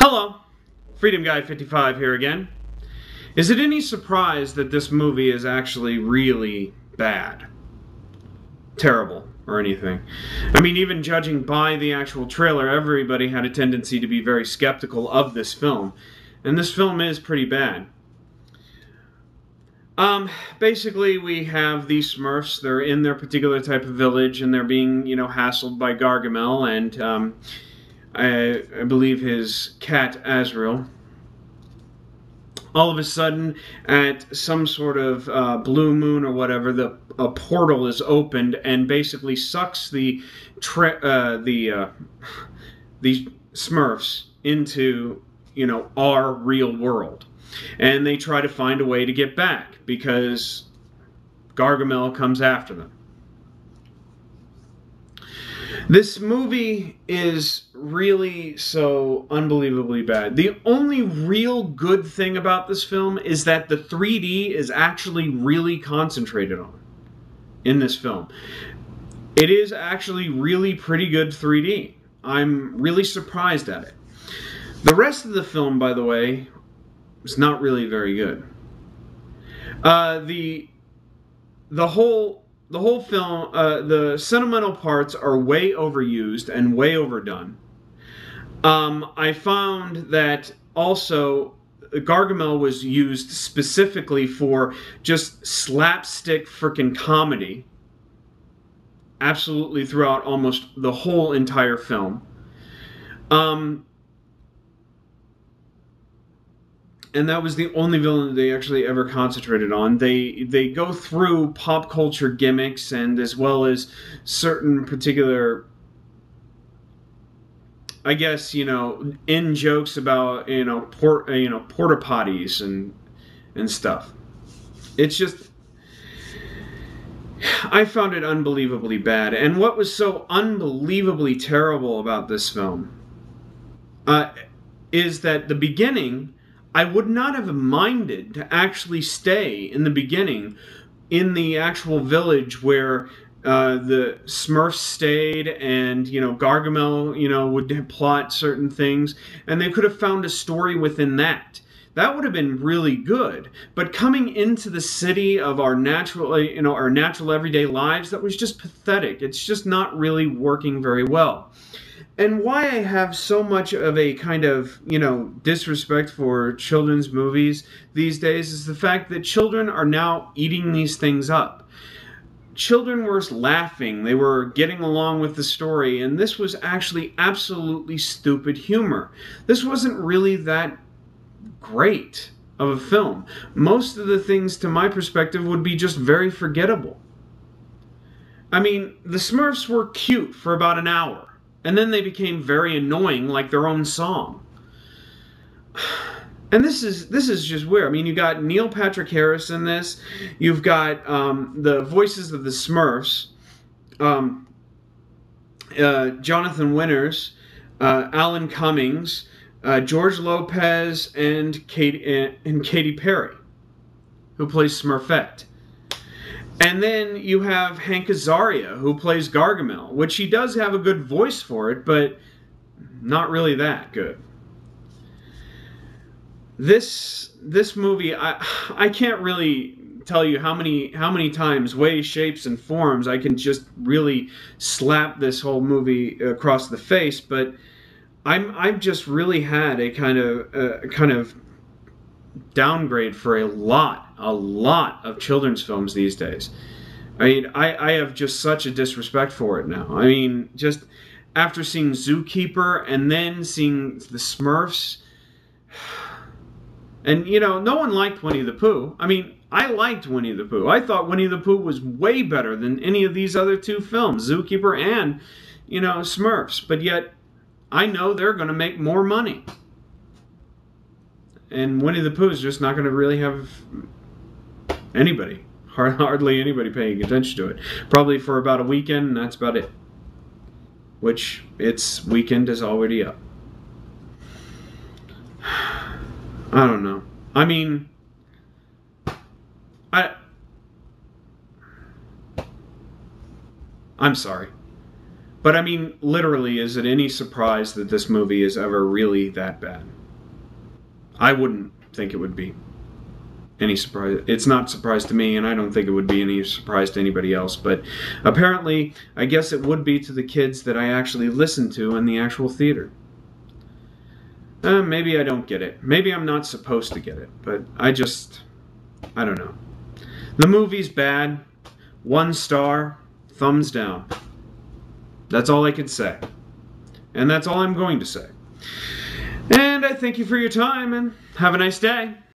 Hello, Freedom Guy 55 here again. Is it any surprise that this movie is actually really bad? Terrible, or anything. I mean, even judging by the actual trailer, everybody had a tendency to be very skeptical of this film. And this film is pretty bad. Basically, we have these smurfs. They're in their particular type of village, and they're being, hassled by Gargamel and, I believe his cat, Azrael. All of a sudden, at some sort of blue moon or whatever, a portal is opened and basically sucks the Smurfs into, our real world. And they try to find a way to get back because Gargamel comes after them. This movie is really so unbelievably bad. The only real good thing about this film is that the 3D is actually really concentrated on in this film. It is actually really pretty good 3D. I'm really surprised at it. The rest of the film, by the way, is not really very good. The whole film, the sentimental parts are way overused and way overdone. I found that also Gargamel was used specifically for just slapstick frickin' comedy. Absolutely throughout almost the whole entire film. And that was the only villain they actually ever concentrated on. They go through pop culture gimmicks and as well as certain particular, I guess, in jokes about porta potties and stuff. It's just, I found it unbelievably bad. And what was so unbelievably terrible about this film is that the beginning, I would not have minded to actually stay in the beginning in the actual village where the Smurfs stayed and, Gargamel, would plot certain things, and they could have found a story within that. That would have been really good. But coming into the city of our natural everyday lives, that was just pathetic. It's just not really working very well. And why I have so much of a kind of, disrespect for children's movies these days is the fact that children are now eating these things up. Children were laughing, they were getting along with the story, and this was actually absolutely stupid humor. This wasn't really that great of a film. Most of the things, to my perspective, would be just very forgettable. I mean, the Smurfs were cute for about an hour. And then they became very annoying, like their own song. And this is just weird. I mean, you got Neil Patrick Harris in this. You've got the voices of the Smurfs, Jonathan Winters, Alan Cummings, George Lopez, and Katy Perry, who plays Smurfette. And then you have Hank Azaria, who plays Gargamel, which he does have a good voice for it, but not really that good. This movie, I can't really tell you how many times, ways, shapes, and forms I can just really slap this whole movie across the face, but I've just really had a kind of downgrade for a lot of children's films these days. I mean, I have just such a disrespect for it now. I mean, just after seeing Zookeeper and then seeing the Smurfs, and no one liked Winnie the Pooh. I mean, I liked Winnie the Pooh. I thought Winnie the Pooh was way better than any of these other two films, Zookeeper and Smurfs. But yet, I know they're going to make more money. And Winnie the Pooh is just not going to really have anybody, hardly anybody paying attention to it. Probably for about a weekend, and that's about it. Which, its weekend is already up. I don't know. I mean, I'm sorry. But I mean, literally, is it any surprise that this movie is ever really that bad? I wouldn't think it would be any surprise. It's not a surprise to me, and I don't think it would be any surprise to anybody else. But apparently, I guess it would be to the kids that I actually listened to in the actual theater. Maybe I don't get it. Maybe I'm not supposed to get it. But I don't know. The movie's bad. 1 star. Thumbs down. That's all I can say. And that's all I'm going to say. And I thank you for your time, and have a nice day.